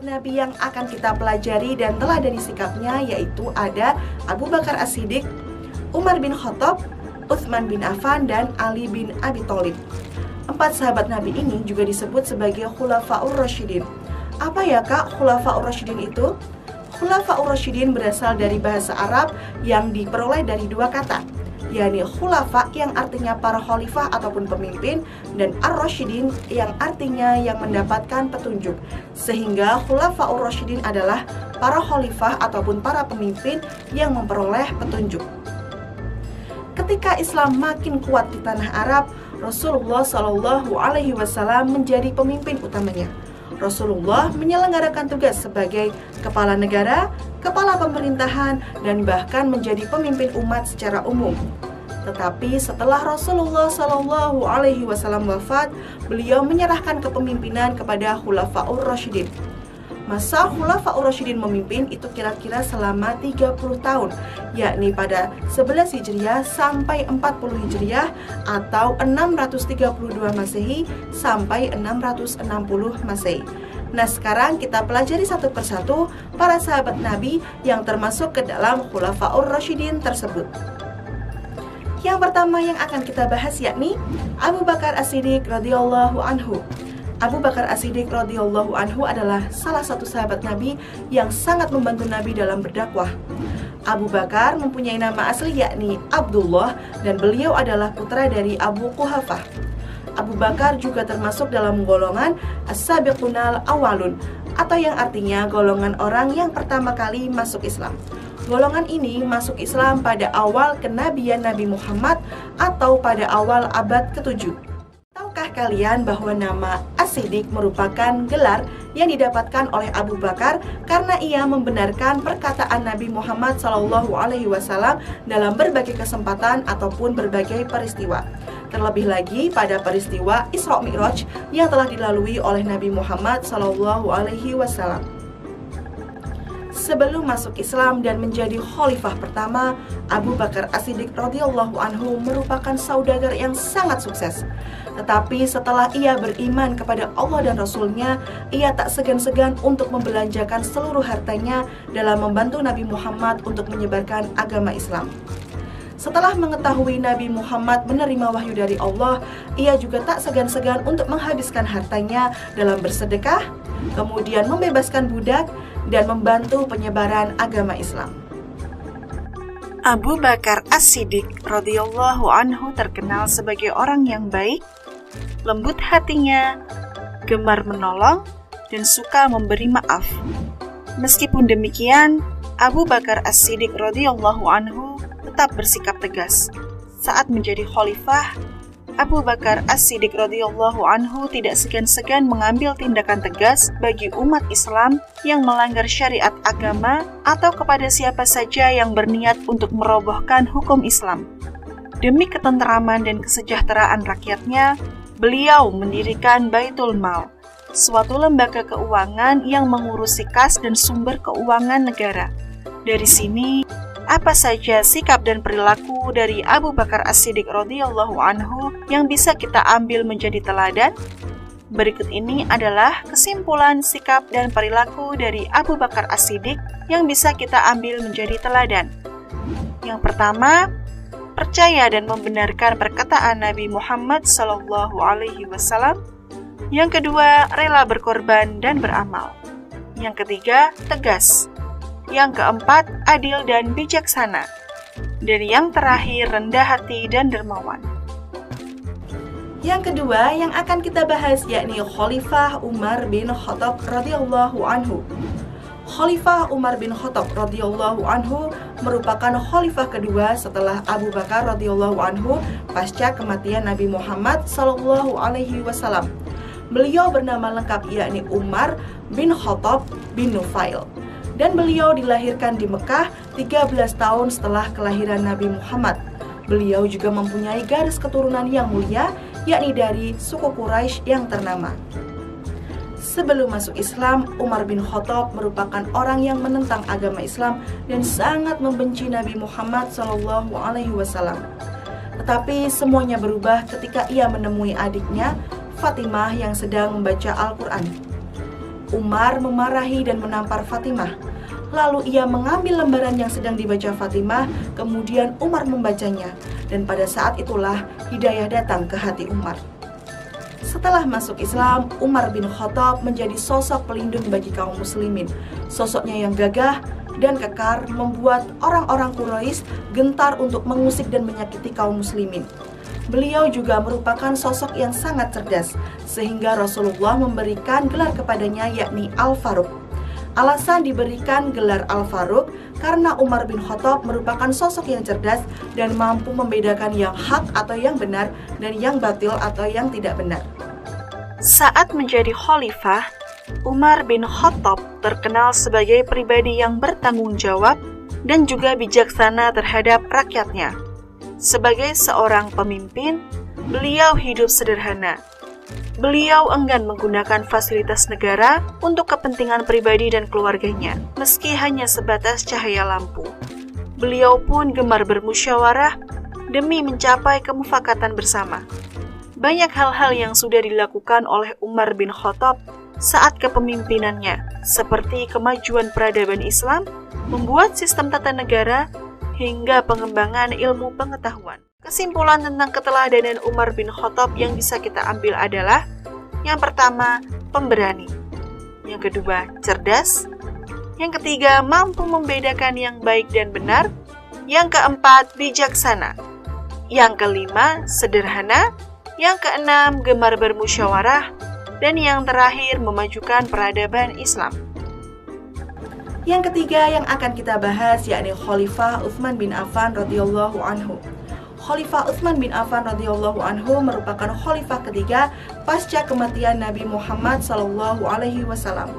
sahabat Nabi yang akan kita pelajari dan teladani sikapnya, yaitu ada Abu Bakar As-Siddiq, Umar bin Khattab, Utsman bin Affan, dan Ali bin Abi Thalib. 4 sahabat Nabi ini juga disebut sebagai Khulafaur Rasyidin. Apa ya Kak Khulafaur Rasyidin itu? Khulafaur Rasyidin berasal dari bahasa Arab yang diperoleh dari 2 kata, yakni khulafa yang artinya para khalifah ataupun pemimpin, dan ar-rasyidin yang artinya yang mendapatkan petunjuk. Sehingga khulafaur rasyidin adalah para khalifah ataupun para pemimpin yang memperoleh petunjuk. Ketika Islam makin kuat di tanah Arab, Rasulullah Shallallahu Alaihi Wasallam menjadi pemimpin utamanya. Rasulullah menyelenggarakan tugas sebagai kepala negara, kepala pemerintahan, dan bahkan menjadi pemimpin umat secara umum. Tetapi setelah Rasulullah Shallallahu Alaihi Wasallam wafat, beliau menyerahkan kepemimpinan kepada Khulafaur Rasyidin. Masa Khulafaur Rasyidin memimpin itu kira-kira selama 30 tahun, yakni pada 11 Hijriah sampai 40 Hijriah atau 632 Masehi sampai 660 Masehi. Nah, sekarang kita pelajari satu persatu para sahabat Nabi yang termasuk ke dalam Khulafaur Rasyidin tersebut. Yang pertama yang akan kita bahas yakni Abu Bakar As-Siddiq radhiyallahu anhu. Abu Bakar As-Siddiq radhiyallahu anhu adalah salah satu sahabat Nabi yang sangat membantu Nabi dalam berdakwah. Abu Bakar mempunyai nama asli yakni Abdullah dan beliau adalah putra dari Abu Quhafah. Abu Bakar juga termasuk dalam golongan As-Sabiqunal Awalun, atau yang artinya golongan orang yang pertama kali masuk Islam. Golongan ini masuk Islam pada awal kenabian Nabi Muhammad atau pada awal abad ke-7. Tahukah kalian bahwa nama As-Siddiq merupakan gelar yang didapatkan oleh Abu Bakar karena ia membenarkan perkataan Nabi Muhammad SAW dalam berbagai kesempatan ataupun berbagai peristiwa. Terlebih lagi pada peristiwa Isra Mi'raj yang telah dilalui oleh Nabi Muhammad SAW. Sebelum masuk Islam dan menjadi khalifah pertama, Abu Bakar As-Siddiq radhiyallahu anhu merupakan saudagar yang sangat sukses. Tetapi setelah ia beriman kepada Allah dan Rasul-Nya, ia tak segan-segan untuk membelanjakan seluruh hartanya dalam membantu Nabi Muhammad untuk menyebarkan agama Islam. Setelah mengetahui Nabi Muhammad menerima wahyu dari Allah, ia juga tak segan-segan untuk menghabiskan hartanya dalam bersedekah, kemudian membebaskan budak, dan membantu penyebaran agama Islam. Abu Bakar As-Siddiq radhiyallahu anhu terkenal sebagai orang yang baik, lembut hatinya, gemar menolong, dan suka memberi maaf. Meskipun demikian, Abu Bakar As-Siddiq radhiyallahu anhu tetap bersikap tegas. Saat menjadi khalifah, Abu Bakar As-Siddiq radhiyallahu anhu tidak segan-segan mengambil tindakan tegas bagi umat Islam yang melanggar syariat agama atau kepada siapa saja yang berniat untuk merobohkan hukum Islam. Demi ketenteraman dan kesejahteraan rakyatnya, beliau mendirikan Baitul Mal, suatu lembaga keuangan yang mengurusi kas dan sumber keuangan negara. Dari sini, apa saja sikap dan perilaku dari Abu Bakar As-Siddiq radhiyallahu anhu yang bisa kita ambil menjadi teladan? Berikut ini adalah kesimpulan sikap dan perilaku dari Abu Bakar As-Siddiq yang bisa kita ambil menjadi teladan. Yang pertama, percaya dan membenarkan perkataan Nabi Muhammad SAW. Yang kedua, rela berkorban dan beramal. Yang ketiga, tegas. Yang keempat, adil dan bijaksana. Dan yang terakhir, rendah hati dan dermawan. Yang kedua yang akan kita bahas yakni Khalifah Umar bin Khattab radhiyallahu anhu. Khalifah Umar bin Khattab radhiyallahu anhu merupakan khalifah kedua setelah Abu Bakar radhiyallahu anhu pasca kematian Nabi Muhammad sallallahu alaihi wasallam. Beliau bernama lengkap yakni Umar bin Khattab bin Nufail. Dan beliau dilahirkan di Mekah 13 tahun setelah kelahiran Nabi Muhammad. Beliau juga mempunyai garis keturunan yang mulia, yakni dari suku Quraisy yang ternama. Sebelum masuk Islam, Umar bin Khattab merupakan orang yang menentang agama Islam dan sangat membenci Nabi Muhammad SAW. Tetapi semuanya berubah ketika ia menemui adiknya, Fatimah, yang sedang membaca Al-Quran. Umar memarahi dan menampar Fatimah. Lalu ia mengambil lembaran yang sedang dibaca Fatimah, kemudian Umar membacanya, dan pada saat itulah hidayah datang ke hati Umar. Setelah masuk Islam, Umar bin Khattab menjadi sosok pelindung bagi kaum muslimin. Sosoknya yang gagah dan kekar membuat orang-orang Quraisy gentar untuk mengusik dan menyakiti kaum muslimin. Beliau juga merupakan sosok yang sangat cerdas, sehingga Rasulullah memberikan gelar kepadanya yakni Al-Faruq. Alasan diberikan gelar Al-Faruq karena Umar bin Khattab merupakan sosok yang cerdas dan mampu membedakan yang hak atau yang benar dan yang batil atau yang tidak benar. Saat menjadi khalifah, Umar bin Khattab terkenal sebagai pribadi yang bertanggung jawab dan juga bijaksana terhadap rakyatnya. Sebagai seorang pemimpin, beliau hidup sederhana. Beliau enggan menggunakan fasilitas negara untuk kepentingan pribadi dan keluarganya, meski hanya sebatas cahaya lampu. Beliau pun gemar bermusyawarah demi mencapai kemufakatan bersama. Banyak hal-hal yang sudah dilakukan oleh Umar bin Khattab saat kepemimpinannya, seperti kemajuan peradaban Islam, membuat sistem tata negara, hingga pengembangan ilmu pengetahuan. Kesimpulan tentang keteladanan Umar bin Khattab yang bisa kita ambil adalah: yang pertama, pemberani. Yang kedua, cerdas. Yang ketiga, mampu membedakan yang baik dan benar. Yang keempat, bijaksana. Yang kelima, sederhana. Yang keenam, gemar bermusyawarah. Dan yang terakhir, memajukan peradaban Islam. Yang ketiga yang akan kita bahas yakni Khalifah Utsman bin Affan radhiyallahu anhu. Khalifah Utsman bin Affan radhiyallahu anhu merupakan khalifah ketiga pasca kematian Nabi Muhammad sallallahu alaihi wasallam.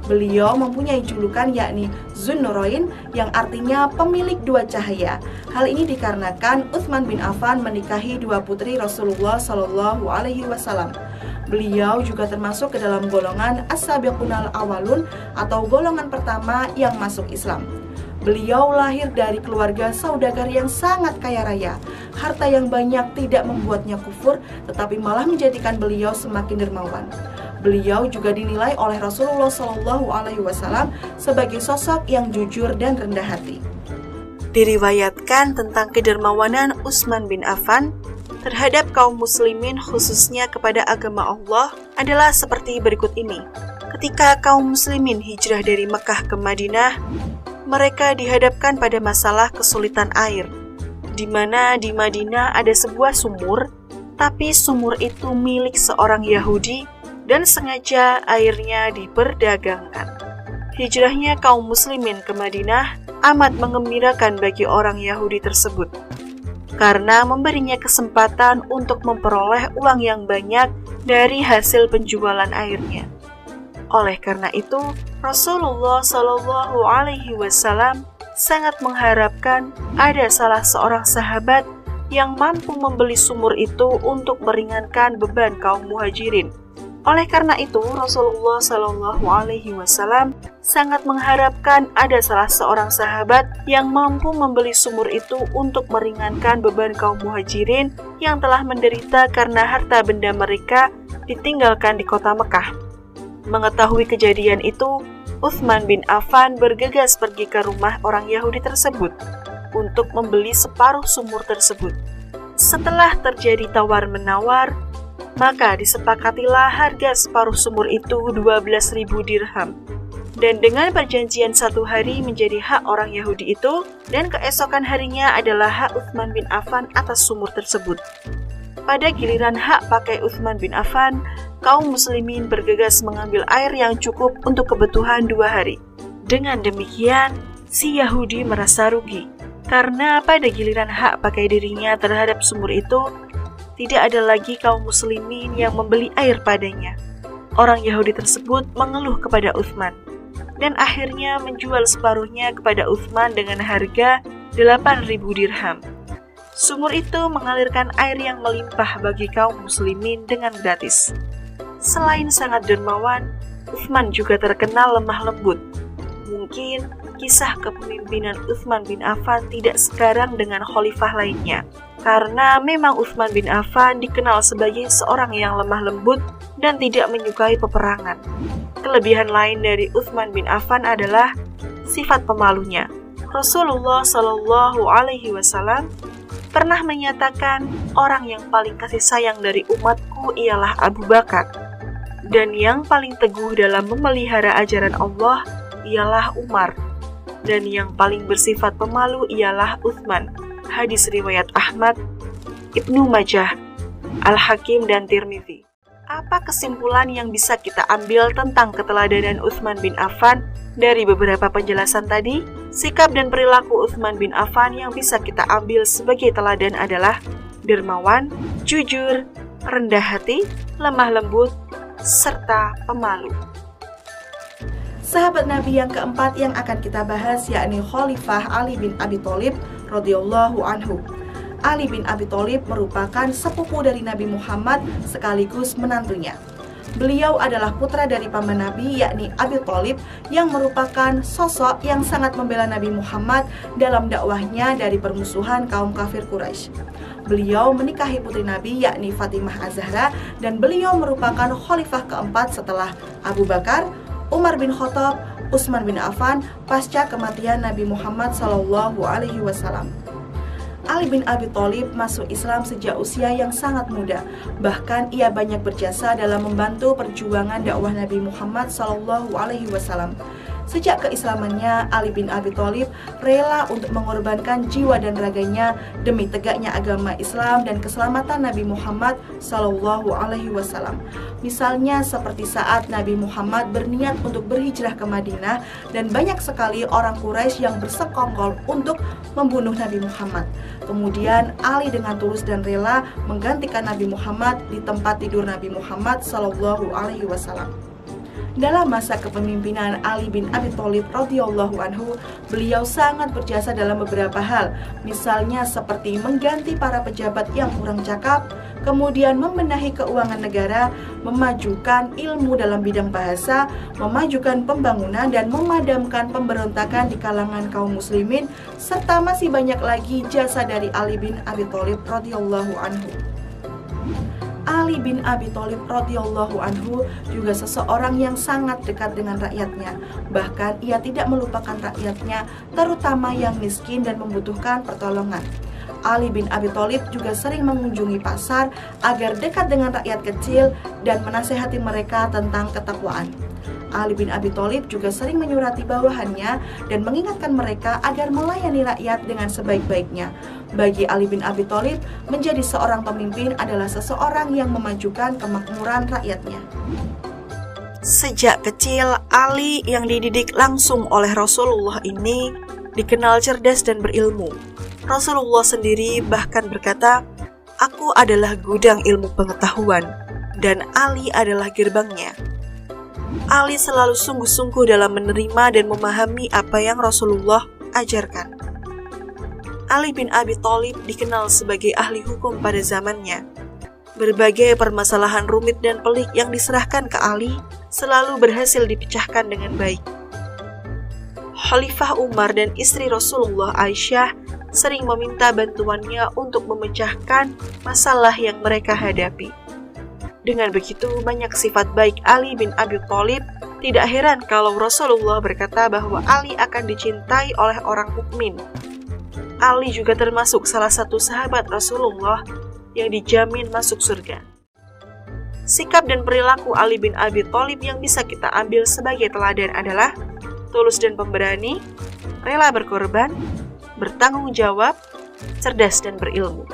Beliau mempunyai julukan yakni Zunnurain yang artinya pemilik dua cahaya. Hal ini dikarenakan Utsman bin Affan menikahi dua putri Rasulullah sallallahu alaihi wasallam. Beliau juga termasuk ke dalam golongan as-sabiqunal awalun atau golongan pertama yang masuk Islam. Beliau lahir dari keluarga saudagar yang sangat kaya raya. Harta yang banyak tidak membuatnya kufur, tetapi malah menjadikan beliau semakin dermawan. Beliau juga dinilai oleh Rasulullah SAW sebagai sosok yang jujur dan rendah hati. Diriwayatkan tentang kedermawanan Utsman bin Affan terhadap kaum muslimin, khususnya kepada agama Allah, adalah seperti berikut ini. Ketika kaum muslimin hijrah dari Mekah ke Madinah, mereka dihadapkan pada masalah kesulitan air, di mana di Madinah ada sebuah sumur, tapi sumur itu milik seorang Yahudi dan sengaja airnya diperdagangkan. Hijrahnya kaum muslimin ke Madinah amat menggembirakan bagi orang Yahudi tersebut, karena memberinya kesempatan untuk memperoleh uang yang banyak dari hasil penjualan airnya. Oleh karena itu, Rasulullah Shallallahu Alaihi Wasallam sangat mengharapkan ada salah seorang sahabat yang mampu membeli sumur itu untuk meringankan beban kaum muhajirin. Oleh karena itu, Rasulullah Shallallahu Alaihi Wasallam sangat mengharapkan ada salah seorang sahabat yang mampu membeli sumur itu untuk meringankan beban kaum muhajirin yang telah menderita karena harta benda mereka ditinggalkan di kota Mekah. Mengetahui kejadian itu, Utsman bin Affan bergegas pergi ke rumah orang Yahudi tersebut untuk membeli separuh sumur tersebut. Setelah terjadi tawar-menawar, maka disepakatilah harga separuh sumur itu 12.000 dirham. Dan dengan perjanjian satu hari menjadi hak orang Yahudi itu, dan keesokan harinya adalah hak Utsman bin Affan atas sumur tersebut. Pada giliran hak pakai Utsman bin Affan, kaum muslimin bergegas mengambil air yang cukup untuk kebutuhan 2 hari. Dengan demikian, si Yahudi merasa rugi, karena pada giliran hak pakai dirinya terhadap sumur itu, tidak ada lagi kaum muslimin yang membeli air padanya. Orang Yahudi tersebut mengeluh kepada Utsman, dan akhirnya menjual separuhnya kepada Utsman dengan harga 8.000 dirham. Sumur itu mengalirkan air yang melimpah bagi kaum muslimin dengan gratis. Selain sangat dermawan, Utsman juga terkenal lemah lembut. Mungkin kisah kepemimpinan Utsman bin Affan tidak sekarang dengan khalifah lainnya, karena memang Utsman bin Affan dikenal sebagai seorang yang lemah lembut dan tidak menyukai peperangan. Kelebihan lain dari Utsman bin Affan adalah sifat pemalunya. Rasulullah Shallallahu Alaihi Wasallam pernah menyatakan orang yang paling kasih sayang dari umatku ialah Abu Bakar, dan yang paling teguh dalam memelihara ajaran Allah ialah Umar, dan yang paling bersifat pemalu ialah Utsman. Hadis riwayat Ahmad, Ibnu Majah, Al-Hakim, dan Tirmidzi. Apa kesimpulan yang bisa kita ambil tentang keteladanan Utsman bin Affan dari beberapa penjelasan tadi? Sikap dan perilaku Utsman bin Affan yang bisa kita ambil sebagai teladan adalah dermawan, jujur, rendah hati, lemah lembut, serta pemalu. Sahabat Nabi yang keempat yang akan kita bahas yakni Khalifah Ali bin Abi Thalib radhiyallahu anhu. Ali bin Abi Thalib merupakan sepupu dari Nabi Muhammad sekaligus menantunya. Beliau adalah putra dari paman Nabi yakni Abi Thalib yang merupakan sosok yang sangat membela Nabi Muhammad dalam dakwahnya dari permusuhan kaum kafir Quraisy. Beliau menikahi putri Nabi yakni Fatimah Az-Zahra dan beliau merupakan khalifah keempat setelah Abu Bakar, Umar bin Khattab, Utsman bin Affan pasca kematian Nabi Muhammad SAW. Ali bin Abi Thalib masuk Islam sejak usia yang sangat muda. Bahkan ia banyak berjasa dalam membantu perjuangan dakwah Nabi Muhammad SAW. Sejak keislamannya, Ali bin Abi Thalib rela untuk mengorbankan jiwa dan raganya demi tegaknya agama Islam dan keselamatan Nabi Muhammad SAW. Misalnya seperti saat Nabi Muhammad berniat untuk berhijrah ke Madinah dan banyak sekali orang Quraisy yang bersekongkol untuk membunuh Nabi Muhammad. Kemudian Ali dengan tulus dan rela menggantikan Nabi Muhammad di tempat tidur Nabi Muhammad SAW. Dalam masa kepemimpinan Ali bin Abi Thalib radhiyallahu anhu, beliau sangat berjasa dalam beberapa hal, misalnya seperti mengganti para pejabat yang kurang cakap, kemudian membenahi keuangan negara, memajukan ilmu dalam bidang bahasa, memajukan pembangunan dan memadamkan pemberontakan di kalangan kaum muslimin, serta masih banyak lagi jasa dari Ali bin Abi Thalib radhiyallahu anhu. Ali bin Abi Thalib radhiyallahu anhu juga seseorang yang sangat dekat dengan rakyatnya. Bahkan ia tidak melupakan rakyatnya, terutama yang miskin dan membutuhkan pertolongan. Ali bin Abi Thalib juga sering mengunjungi pasar agar dekat dengan rakyat kecil dan menasehati mereka tentang ketakwaan. Ali bin Abi Thalib juga sering menyurati bawahannya dan mengingatkan mereka agar melayani rakyat dengan sebaik-baiknya. Bagi Ali bin Abi Thalib, menjadi seorang pemimpin adalah seseorang yang memajukan kemakmuran rakyatnya. Sejak kecil, Ali yang dididik langsung oleh Rasulullah ini dikenal cerdas dan berilmu. Rasulullah sendiri bahkan berkata, "Aku adalah gudang ilmu pengetahuan, dan Ali adalah gerbangnya." Ali selalu sungguh-sungguh dalam menerima dan memahami apa yang Rasulullah ajarkan. Ali bin Abi Thalib dikenal sebagai ahli hukum pada zamannya. Berbagai permasalahan rumit dan pelik yang diserahkan ke Ali selalu berhasil dipecahkan dengan baik. Khalifah Umar dan istri Rasulullah Aisyah sering meminta bantuannya untuk memecahkan masalah yang mereka hadapi. Dengan begitu banyak sifat baik Ali bin Abi Thalib, tidak heran kalau Rasulullah berkata bahwa Ali akan dicintai oleh orang mukmin. Ali juga termasuk salah satu sahabat Rasulullah yang dijamin masuk surga. Sikap dan perilaku Ali bin Abi Thalib yang bisa kita ambil sebagai teladan adalah tulus dan pemberani, rela berkorban, bertanggung jawab, cerdas dan berilmu.